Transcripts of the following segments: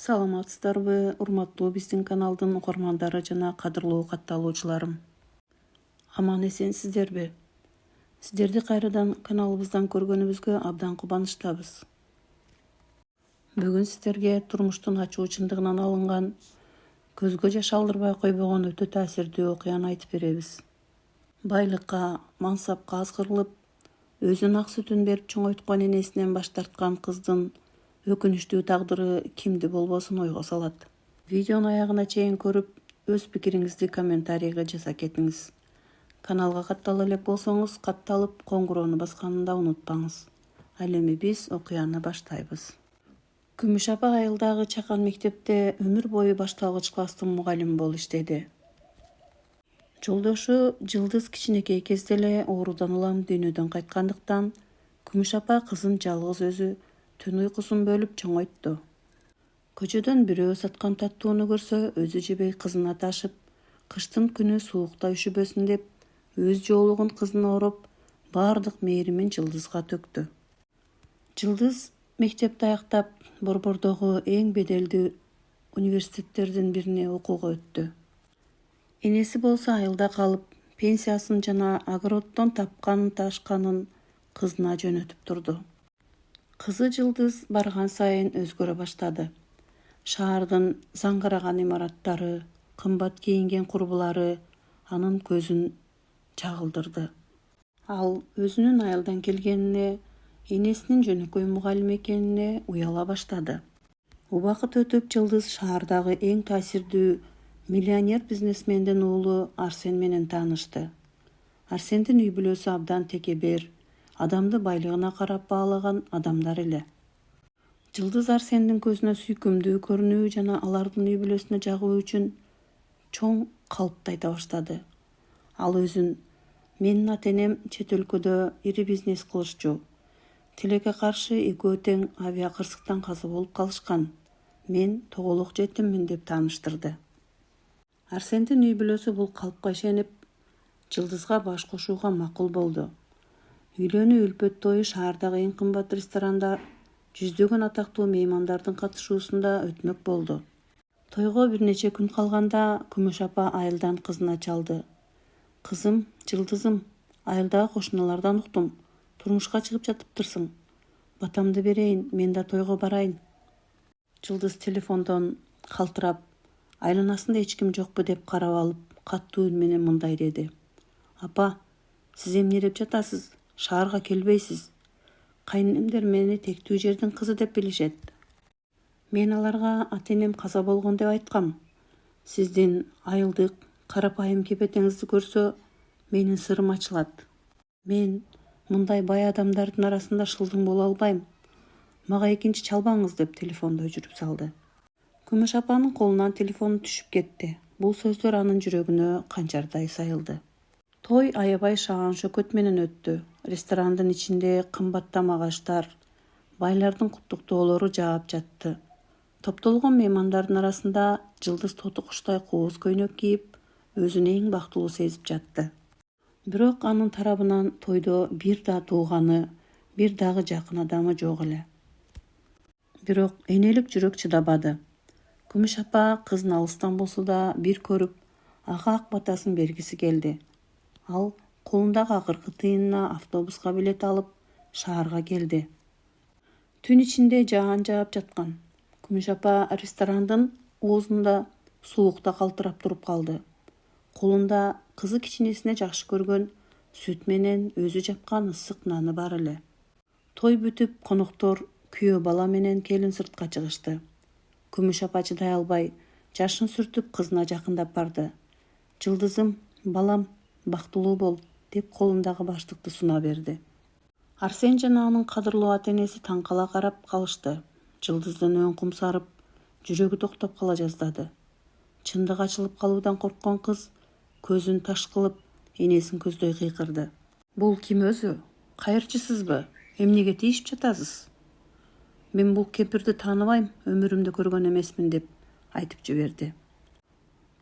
Саламатсыздарбы, урматтуу биздин каналдын окурмандары жана кадырлуу катталуучуларым. Аман эсенсиздерби? Сиздерди кайрадан каналыбыздан көргөнүбүзгө абдан кубанычтабыз. Бүгүн сиздерге турмуштун ачуу чындыгынан алынган, көзгө жаш алдырбай койбогон өтө таасирдүү окуяны айтып беребиз. Байлыкка, мансапка азгырылып, өзүнүн ак сүтүн берип чоңойткон энесинен баш тарткан кыздын өкүнүчтүү тагдыры кимди болбосун ойго салат. Видеону аягына чейин көрүп, өз пикириңизди комментарийге жаза кетиңиз. Каналга каттала элек болсоңуз, катталып, коңгуроону басканын да унутпаңыз. Ал эми биз окуяны баштайбыз. Күмүш апа айылдагы чакан мектепте өмүр бою башталгыч класстын мугалими болуп иштеди. Жолдошу Жылдыз кичинекей кезде эле оорудан улам дүйнөдөн кайткандыктан, Күмүш апа кызын жалгыз өзү түн уйкусун бөлүп чоңойтту. Көчөдөн бирөө саткан таттууну көрсө, өзү жебей кызына ташып, кыштын күнү суукта үшүбөсүн деп, өз жоолугун кызына ороп, баардык мээримин Жылдызга төктү. Жылдыз мектепти аяктап, Борбордогу эң беделдүү университеттердин бирине окууга өттү. Энеси болсо айылда калып, пенсиясын жана огороддон тапкан ташканын кызына жөнөтүп турду. Кызы Жылдыз барган сайын өзгөрө баштады. Шаардын заңгыраган имараттары, кымбат кийинген курбулары анын көзүн чагылдырды. Ал өзүнүн айылдан келгенине, энесинин жөнөкөй мугалим экенине уяла баштады. Убакыт өтүп, Жылдыз шаардагы эң таасирдүү миллионер бизнесмендин уулу Арсен менен таанышты. Арсендин үй бүлөсү абдан текебер, адамды байлыгына карап баалаган адамдар эле. Жылдыз Арсендин көзүнө сүйкүмдүү көрүнүү жана алардын үй бүлөсүнө жагуу үчүн чоң калпты айта баштады. Ал өзүн «Менин ата-энем чет өлкөдө ири бизнес кылышчу. Тилекке каршы экөө тең авиакырсыктан каза болуп калышкан. Мен тоголок жетиммин» деп тааныштырды. Арсендин үй бүлөсү бул калпка ишенип, Жылдызга баш кошууга макул болду. Үйлөнүү үлпөт тою шаардагы эң кымбат ресторанда жүздөгөн атактуу меймандардын катышуусунда өтмөк болду. Тойго бир нече күн калганда, Күмүш апа айылдан кызына чалды. «Кызым, Жылдызым, айылдагы кошуналардан уктум. Турмушка чыгып жатыптырсың. Батамды берейин, мен да тойго барайын». Жылдыз телефондон калтырап, айланасында эч ким жокпу деп карап алып, каттуу үн менен мындай деди: «Апа, сиз эмне деп жатасыз? Шаарга келбейсиз. Кайненемдер мени тектүү жердин кызы деп билишет. Мен аларга ата-энем каза болгон деп айткам. Сиздин айылдык, карапайым кепетеңизди көрсө, менин сырым ачылат. Мен мындай бай адамдардын арасында шылдың боло албайм. Мага экинчи чалбаңыз» деп телефонду өчүрүп салды. Күмүш апанын колунан телефону түшүп кетти. Бул сөздөр анын жүрөгүнө канчардай сайылды. Той аябай шаан шөкөт менен өттү. Ресторандын ичинде кымбат тамак аштар, байлардын куттуктоолору жаап жатты. Топтолгон меймандардын арасында Жылдыз тоту куштай кооз көйнөк кийип, өзүн эң бактылуу сезип жатты. Бирок анын тарабынан тойдо бир да тууганы, бир дагы жакын адамы жок эле. Бирок энелик жүрөк чыдабады. Күмүш апа кызын алыстан болсо да бир көрүп, ага ак батасын бергиси келди. Ал колундагы акыркы тыйынына автобуска билет алып, шаарга келди. Түн ичинде жаан жаап жаткан. Күмүш апа ресторандын оозунда суукта калтырап туруп калды. Колунда кызы кичинесине жакшы көргөн сүт менен өзү жапкан ысык наны бар эле. Той бүтүп, коноктор күйөө бала менен келин сыртка чыгышты. Күмүш апа чыдай албай, жашын сүртүп кызына жакындап барды. «Жылдызым, балам, бактылуу бол» деп колундагы баштыкты суна берди. Арсен жана анын кадырлуу ата-энеси таң кала карап калышты. Жылдыздын өң кумсарып, жүрөгү токтоп кала жаздады. Чындык ачылып калуудан корккон кыз көзүн таш кылып, энесин көздөй кыйкырды. «Бул ким өзү? Кайырчысызбы? Эмнеге тийишип жатасыз? Мен бул кемпирди тааныбайм, өмүрүмдө көргөн эмесмин» деп айтып жиберди.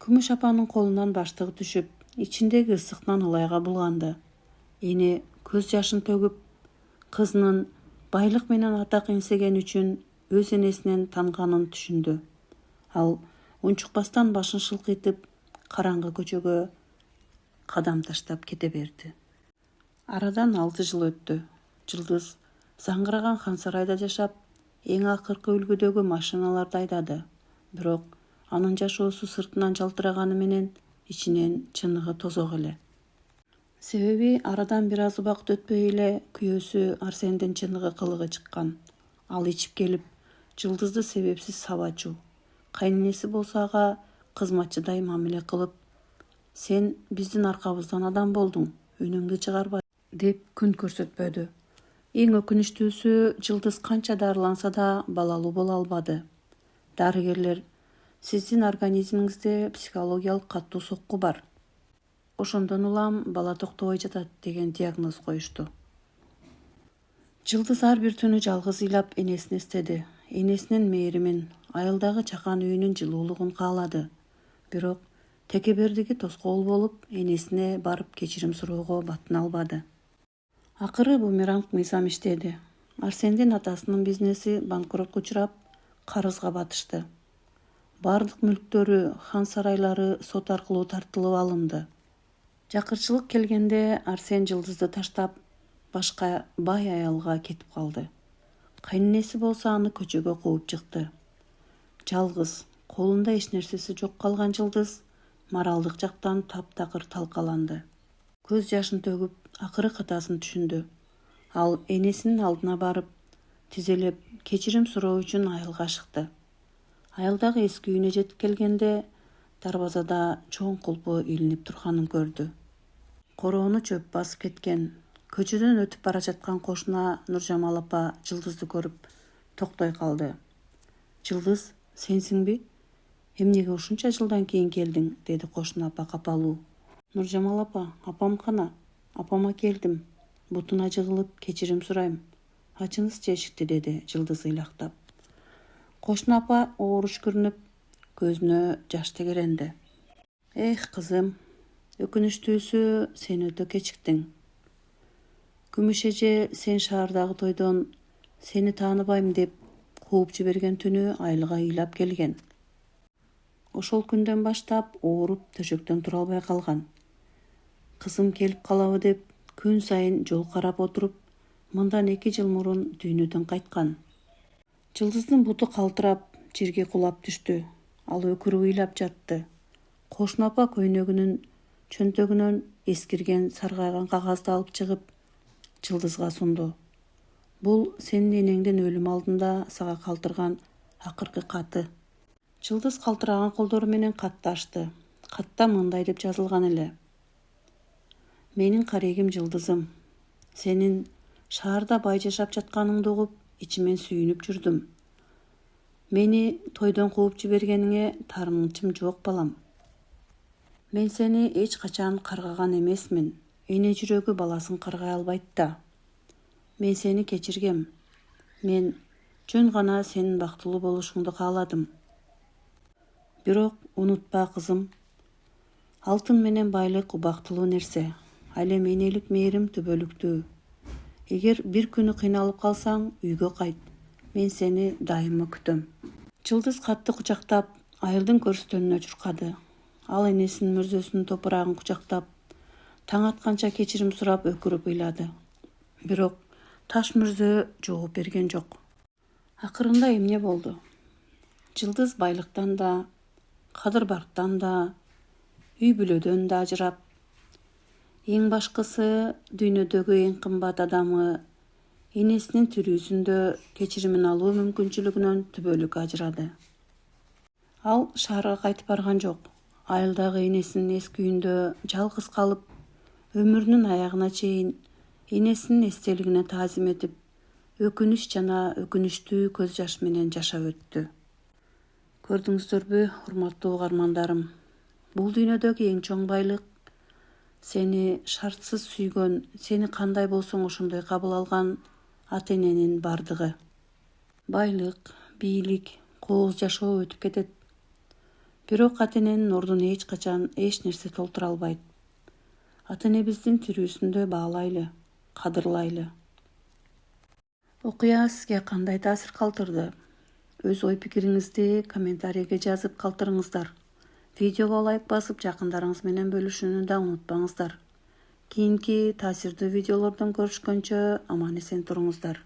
Күмүш апанын колунан баштыгы түшүп, ичиндеги ысык нан ылайга булганды. Эне көз жашын төгүп, кызынын байлык менен атак эңсеген үчүн өз энесинен танганын түшүндү. Ал унчукпастан башын шылкыйтып караңгы көчөгө кадам таштап кете берди. Арадан 6 жыл өттү. Жылдыз заңгыраган хан сарайда жашап, эң акыркы үлгүдөгү машиналарды айдады. Бирок анын жашоосу сыртынан жалтыраганы менен ичинен чыныгы тозок эле. Себеби арадан бир аз убакыт өтпөй эле күйөөсү Арсендин чыныгы кылыгы чыккан. Ал ичип келип, Жылдызды себепсиз сабачу. Кайненеси болсо ага кызматчыдай мамиле кылып, сен биздин аркабыздан адам болдуң, үнүңдү чыгарба деп күн көрсөтпөдү. Эң өкүнүчтүүсү, Жылдыз канча дарыланса да балалуу боло албады. Дарыгерлер сиздин организмиңизде психологиялык катуу сокку бар. Ошондон улам бала токтобой жатат деген диагноз коюшту. Жылдыз ар бир түнү жалгыз ыйлап энесин эстеди. Энесинин мээримин, айылдагы чакан үйүнүн жылуулугун каалады. Бирок текебердиги тоскоол болуп, энесине барып кечирим суроого батын албады. Акыры бумеранг мыйзам иштеди. Арсендин атасынын бизнеси банкротко учурап, карызга батышты. Бардык мүлктөрү, хан сарайлары сот аркылуу тартылып алынды. Жакырчылык келгенде Арсен Жылдызды таштап, башка бай аялга кетип калды. Кайненеси болсо аны көчөгө кууп чыкты. Жалгыз, колунда эч нерсеси жок калган Жылдыз моралдык жактан таптакыр талкаланды. Көз жашын төгүп, акыры катасын түшүндү. Ал энесинин алдына барып, тизелеп, кечирим суроо үчүн айылга чыкты. Айылдагы эски үйүнө жетип келгенде, дарбазада чоң кулпу илинип турганын көрдү. Короону чөп басып кеткен. Көчөдөн өтүп бара жаткан кошуна Нуржамал апа Жылдызды көрүп токтой калды. Жылдыз, сенсиңби? Эмнеге ушунча жылдан кийин келдиң? Деди кошуна апа капалуу. Нуржамал апа, апам кана? Апама келдим. Бутуна жыгылып кечирим сурайм. Ачыңызчы эшикти, деди Жылдыз ыйлактап. Кошуна апа ооруч көрүнүп, көзүнө жаш тегеренди. Эх, кызым, өкүнүчтүүсү сен өтө кечиктиң. Күмүш эже сен шаардагы тойдон сени тааныбайм деп кууп жиберген түнү айылга ыйлап келген. Ошол күндөн баштап ооруп төшөктөн тура албай калган. Кызым келип калабы деп күн сайын жол карап отуруп, мындан 2 жыл мурун дүйнөдөн кайткан. Жылдыздын буту калтырап, жерге кулап түштү. Ал өкүрүп ыйлап жатты. Кошуна апа көйнөгүнүн чөнтөгүнөн эскирген саргайган кагазды алып чыгып, Жылдызга сунду. Бул сенин энеңдин өлүм алдында сага калтырган акыркы каты. Жылдыз калтыраган колдору менен катты ачты. Катта мындай деп жазылган эле. Менин карегим Жылдызым, сенин шаарда бай жашап жатканыңды угуп, ичимен сүйүнүп жүрдүм. Мени тойдон кууп жибергениңе таарынычым жок, балам. Мен сени эч качан каргаган эмесмин. Эне жүрөгү баласын каргай албайт да. Мен сени кечиргем. Мен жөн гана сенин бактылуу болушуңду кааладым. Бирок унутпа, кызым. Алтын менен байлык убактылуу нерсе. Ал эми энелик мээрим түбөлүктүү. Эгер бир күнү кыйналып калсаң, үйгө кайт. Мен сени дайыма күтөм. Жылдыз катты кучактап, айылдын көрстөнүнө чуркады. Ал энесинин мөрзөсүнүн топурагын кучактап, таң атканча кечирим сурап өкүрүп ыйлады. Бирок таш мөрзө жооп берген жок. Акырында эмне болду? Жылдыз байлыктан да, кадыр-барктан да, үй бүлөдөн да ажырап, эң башкысы дүйнөдөгү эң кымбат адамы энесинин тирүүсүндө кечиримин алуу мүмкүнчүлүгүнөн түбөлүк ажырады. Ал шаарга кайтып барган жок. Айылдагы энесинин эски үйүндө жалгыз калып, өмүрүнүн аягына чейин энесинин эстелигине таазим этип, өкүнүч жана өкүнүчтүү көз жаш менен жашап өттү. Көрдүңүздөрбү, урматтуу угармандарым, бул дүйнөдөгү эң чоң байлык сени шартсыз сүйгөн, сени кандай болсоң ошондой кабыл алган ата-эненин бардыгы. Байлык, бийлик, кооз жашоо өтүп кетет. Бирок ата-эненин ордун эч качан эч нерсе толтура албайт. Ата-энебиздин тирүүсүндө баалайлы, кадырлайлы. Окуя сизге кандай таасир калтырды? Өз ой-пикириңизди комментарийге жазып калтырыңыздар. Видеого лайк басып жакындарыңыз менен бөлүшүүнү да унутпаңыздар. Кийинки таасирдүү видеолордон көрүшкөнчө аман эсен туруңуздар.